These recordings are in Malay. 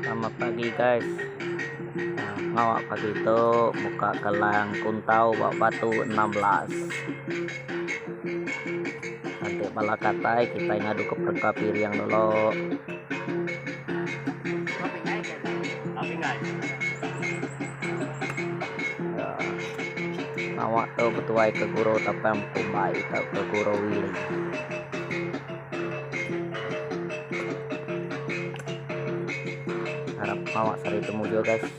Selamat pagi guys. Nah, ngawak pagi itu buka gelang kuntau bak batu 16. Nanti bala katai kita ngadu ke perka piring dulu. Ya, ngawak tuh betuai ke guru tapem pumbai tau ke guru Willy. Harap ngawak sari temu juga guys.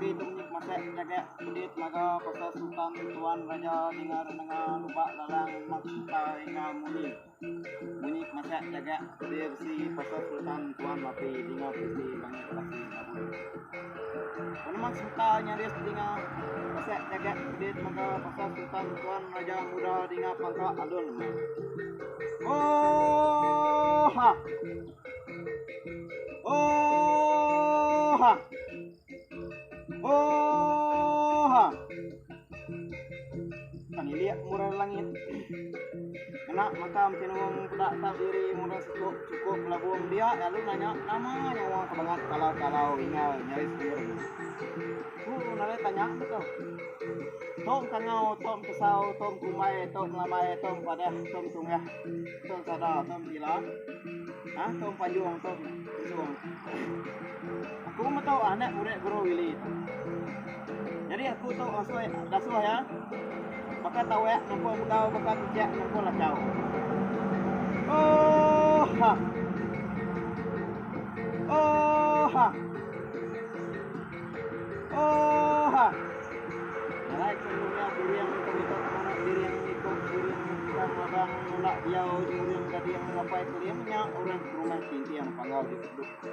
mapi tumnik masek jaga kudit naga pasal sultan tuan raja dengar lupa lalang maksuka inga munik masek jaga kudit si pasal sultan tuan mapi dengar si bangit lagi ngabul. Ono maksuka nyaris dengar masek jaga kudit naga pasal sultan tuan raja muda dengar pangka alun. Oh ha. Oh ha. Oh ha. Kaniliak murah langit. Kena makam tinung tak diri murah cukup labuang dia lalu nanya namanya wong kebangat kalau ingal nyaris murah. Nalai tanya betul. Tom kangau, tom kesau, tom kumai, tom lamai, tom padah, tom tungah, tom sada, tom gila, tom payung, tom suang. Aku mau tahu anak murid guru Willy. Jadi aku tahu dasuh ya. Maka tahu ya, nampu tahu maka kerja, nampu lacau. Oh ha, oh ha, oh ha. Nalai sebelumnya diri yang kita mana diri yang ikut diri yang bukan abang nolak jauh diri yang tadi yang ngapai kuliahnya orang rumah tinggi yang panggal di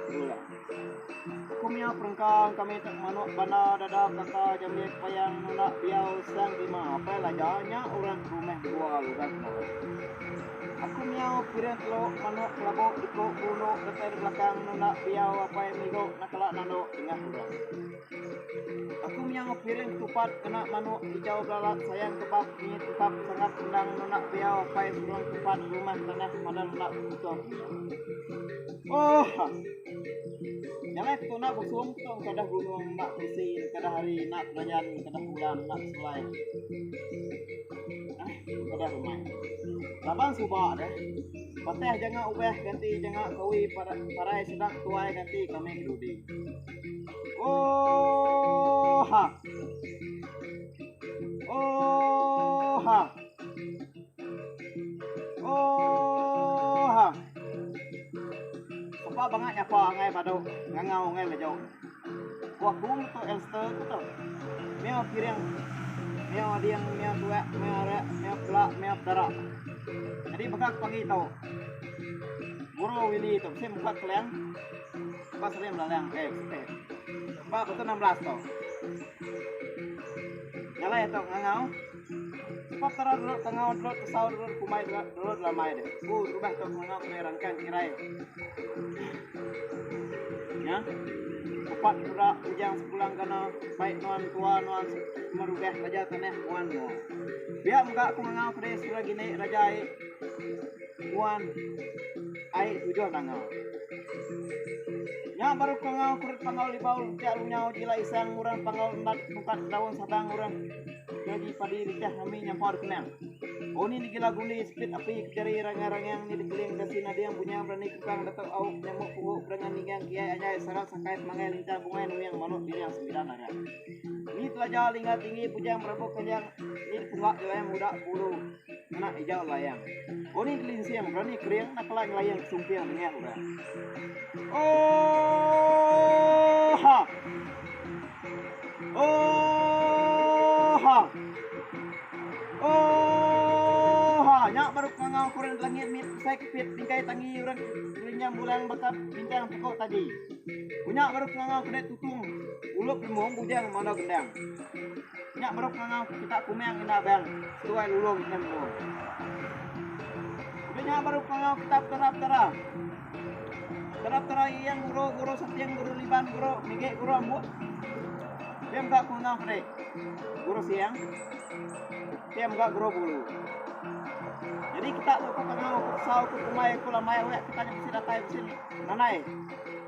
dulu. Hukumnya perengkang kami tak manuk bana dada kata jamik payang nolak jauh sang lima apa lajanya orang rumah dua lugan. Aku miau piring telok manuk kelabok ikut bulu keter belakang nolak jauh apa yang migo nakalak nano tengah orang. Aku miau piring tupat kena manuk hijau belalak sayang kebab ini tetap sangat tendang nonak biau pai sebelum tupat rumah tanah padan nak betul. Oh, jangan tu nak busung tu kadah gunung nak bisi kadah hari nak belajar kadah bulan nak selai. Kadah rumah. Labang subak deh. Patah jangan ubah ganti jangan kawi parai sedang tuai ganti kami dudi. Oh ha. Oh ha. Oh ha. Apa banget apa ngai padu ngangau ngai lejau. Buah bung tu Elster tu tu. Meo piring. Meo diang meo tua, meo rek, meo pelak, meo darak. Jadi bakal pagi tau. Guru Willy tu saya buka kalian. Pas saya melayang Pak betul 16 tau. Nyala ya tau ngangau. Sebab terus dulu tengau dulu kesau dulu kumai dulu lamai deh. Rubah tau ngangau kena rangkang kirai. Ya. Cepat pula ujang sebulan kena baik nuan tua nuan merubah raja tanah nuan nuan. Biar muka aku ngangau kena surah gini raja nuan ai tujuh ngangau. Nya baru pangau kurut pangau libaul tiak lunyau jila isang urang pangau ndat bukan daun sabang urang jadi padi licah kami nyampar kenang. Oni digila guli speed api cari rangang-rangang ni dikeling kasi nadi yang punya berani kukang datuk au nyamuk pugu berangan ningang kiai anyai sarat sakait mangai lincah bungai nuyang manut diri yang 9 naga. Ni telajah lingga tinggi pujang berabuk kejang ni punggak layang muda bulu anak hijau layang. Oni kelinsi yang berani kering nak layang layang sumpiang dengan urang. Oh ha. Oh ha. Oh ha. Nyak baru ngangau kurang langit mit saya kepit tingkai tangi orang linyam bulan bakat bintang pokok tadi. Punya baru ngangau kena tutung uluk lemong bujang mana gendang. Nyak baru ngangau kita kumeng ina bang tuai lulung inem lu. Nyak baru ngangau kita terap-terap. Terap-terap yang guru setiang guru liban guru mige guru ambut. Dia enggak kunang kene. Guru siang. Dia enggak guru bulu. Jadi kita tuh kenal sau ku kumai ku lamai we kita mesti datai sini. Nanai.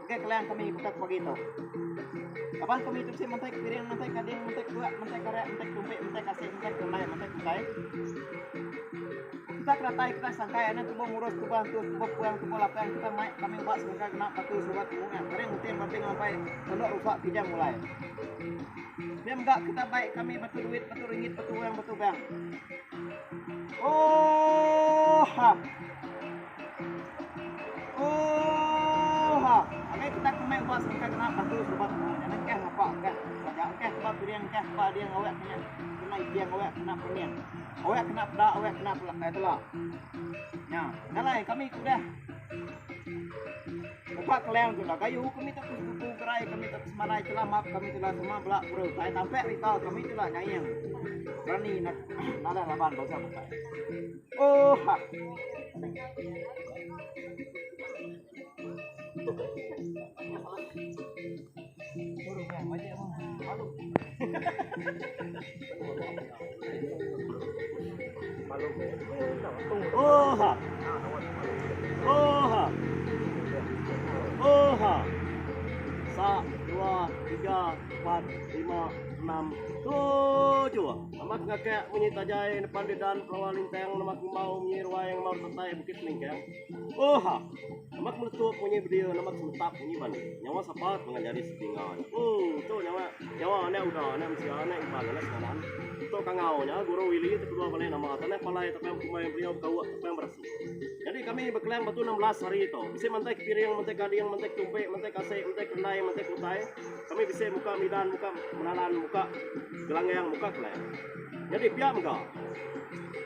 Oke kalian kami kita begitu. Kapan kami itu sih mentek piring mentek kading mentek dua mentek karek mentek tumpik mentek kasih mentek kunai mentek kutai. Kita keratai kita sangkai anak tubuh ngurus tubuh tubuh pulang tubuh lapang kita naik kami buat sangkai kena patu sobat bunga kering mungkin penting sampai pondok rusak pinjam mulai dia enggak kita baik kami betul duit betul ringgit betul uang betul bang. Oh ha. Oh ha. Oke kita kemai buat sangkai kena patu sobat bunga jangan kah apa kan saja oke biriang kah pa dia awak kena ikiang awak kena pernian. Awak kena pada awak kena telak. Ya, nalai kami sudah buka keleng tu lah. Kayu kami tak kuku gerai kami tak semanai telah maaf kami telah semua belak bro. Saya sampai rita kami telah nyayang. Berani nak nada laban bangsa buka. Oh ha. Oha. Oha. Oha. 1, 2, 3, 4, 5, 6, 7. Namak ngakak bunyi tajai depan dedan perawan lintang namak mau bunyi ruang mau santai bukit lingkang. Oha. Namak meletup bunyi berdiri namak sementap bunyi ban. Nyawa sapat mengajari setinggal. Tu nyawa ane udah ane mesti ane ibadah ane sekarang. Itu kangaunya guru Willy itu kedua balik nama tanah palai tapi yang kumai beliau kau tapi yang bersih. Jadi kami berkelang batu 16 hari itu. Bisa mantek piring, mantek kading, mantek tumpek, mantek kasih, mantek kenai, mantek utai. Kami bisa muka midan, muka menalan, muka gelanggang, muka keleng. Jadi pihak enggak.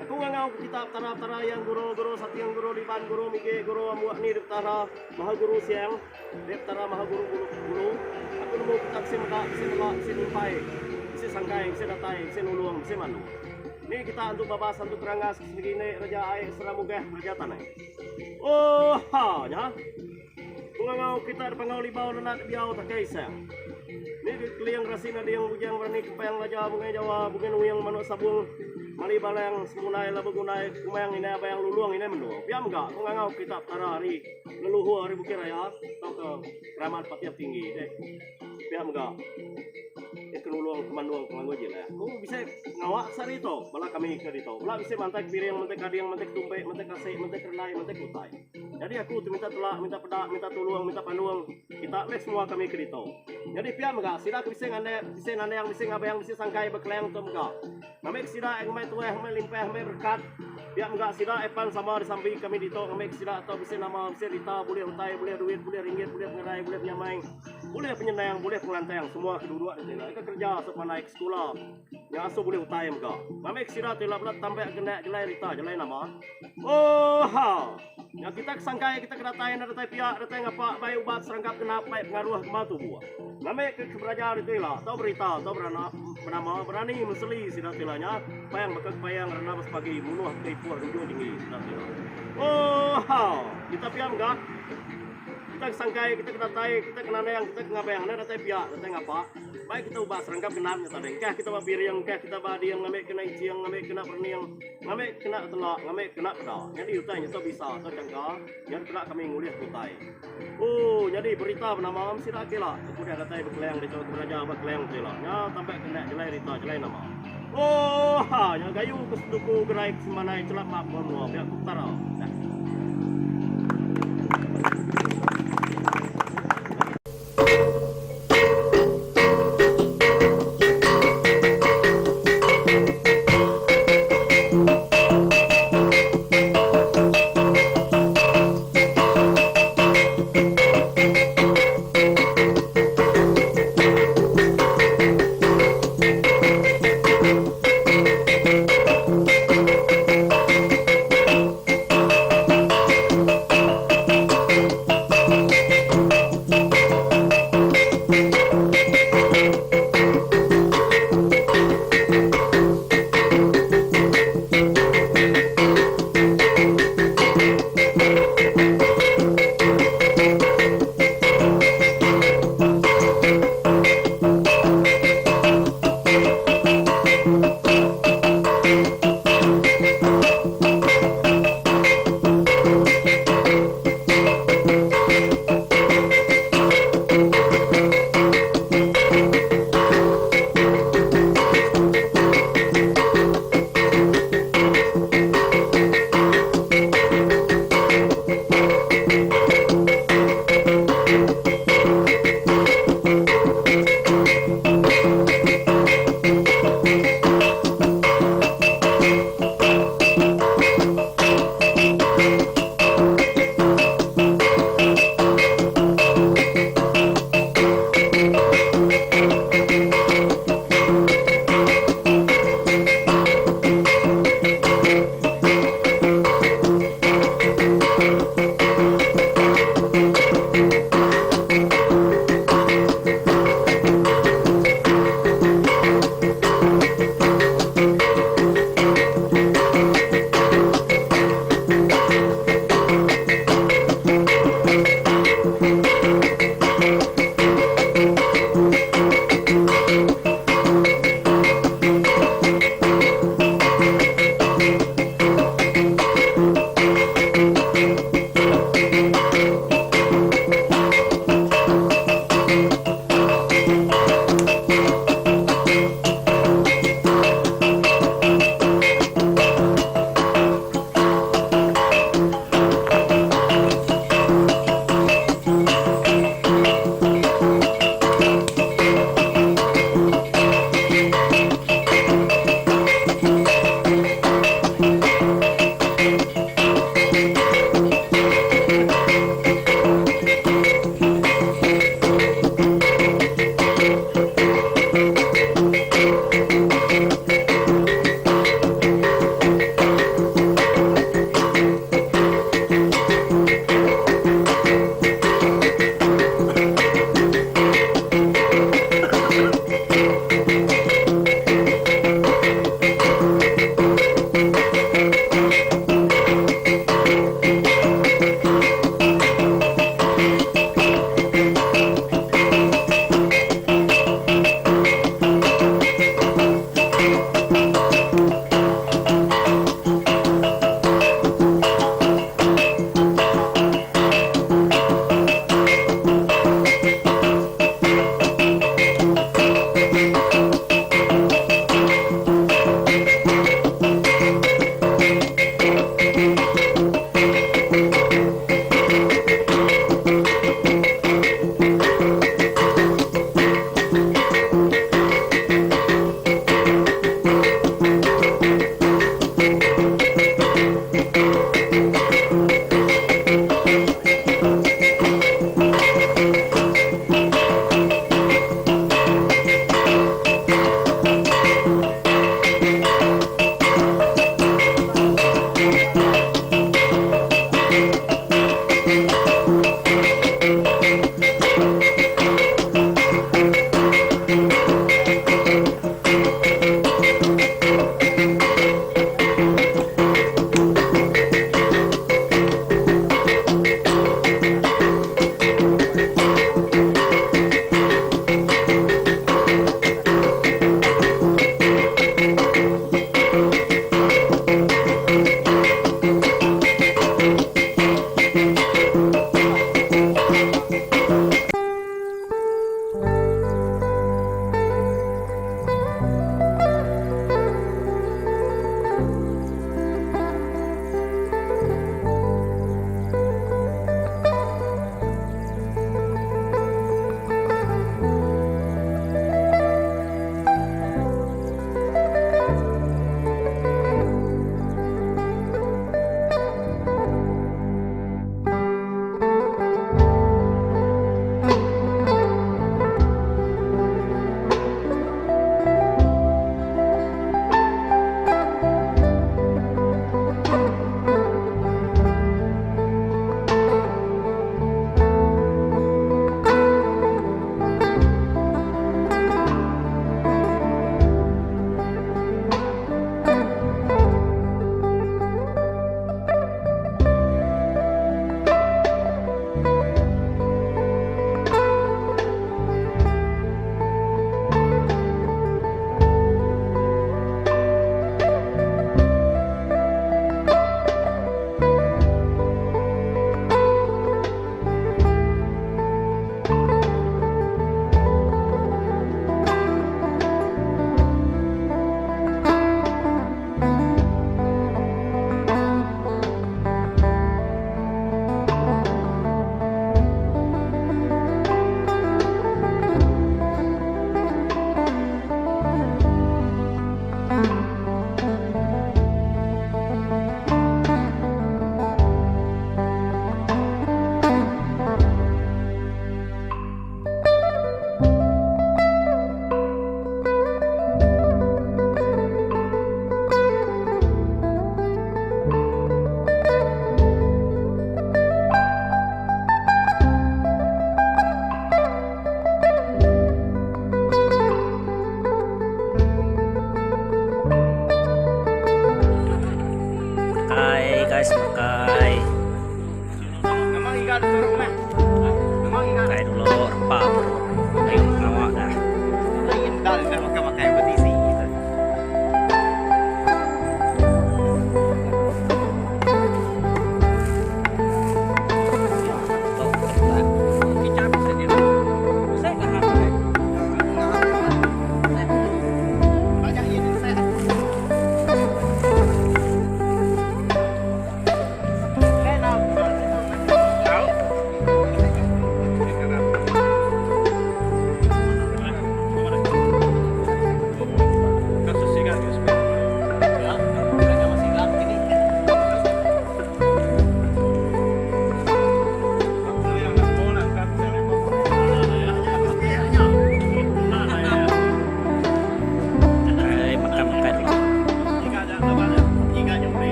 Aku ngangau kitab tara-tara yang guru-guru satiang guru liban guru mige guru amuak ni diptara maha guru siang diptara maha guru. Aku nemu kitab simpai. Si sangkai, si datai, si nulung, si manu. Ini kita untuk babas, untuk kerangas, segini raja air, seramugah, raja tanah. Oh, ha, ya. Kungangau kita pengau libau nanat biau tak kaisa. Ini keliang rasin ada yang bujang berani kepayang raja bungai Jawa, bukan uyang manuk sabung. Mali balang semunai labu gunai kumayang ini apa yang luluang ini menua. Biam enggak kungangau kita tara hari leluhur hari bukit raya atau ke keramat patiap tinggi deh. Biam enggak. Kenuluang kemanduang kemanggo je lah. Kau bisa ngawak sari itu, malah kami ke itu. Malah bisa mantek piring, mantek kading, mantek tumpek, mantek kasih, mantek renai, mantek utai. Jadi aku tu minta telak, minta pedak, minta tuluang, minta panduang. Kita les semua kami ke itu. Jadi pihak enggak, sida aku bisa ngande yang bisa ngabayang bisa sangkai berkeleng tu enggak. Kami sida yang mai tueh, mai limpah, mai berkat. Pihak enggak sida epan sama di samping kami di itu. Kami sida atau bisa nama bisa rita, boleh utai, boleh duit, boleh ringgit, boleh pengerai, boleh penyamai, boleh penyenang, boleh penganteng, semua kedua-dua di sini. Kerja asal naik sekolah yang asal boleh utai enggak kami kesira telah belat tambah kena jelai rita jelai nama oh ha yang kita kesangkai kita kena tayan ada pihak ada ngapa baik ubat serangkap kena baik pengaruh ke matu buah kami keberajaan itu lah tahu berita tahu bernama berani meseli sidat tilanya payang bakal payang rena pas pagi munuh keipuar duduk tinggi sidat tilah oh ha kita pihak enggak kita sangkai kita kena tai kita kena yang kita kena bayang ada pihak ada ngapa baik kita ubah serangkap genapnya tadi kah kita babir yang kah kita badi yang ngambil kena iciang ngambil kena perniang ngambil kena telak ngambil kena pedang jadi utanya itu bisa atau cangkah yang kena kami nguliah utai oh jadi berita bernama mesti lagi lah kemudian ada tai berkeleng di coba beraja berkeleng telah nya sampai kena jelai rita jelai nama oh ha yang gayu keseduku gerai kesemanai celak mak semua pihak utara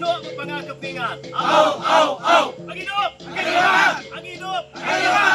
puno ng mga kapingan. Ang hidup! Ang hidup!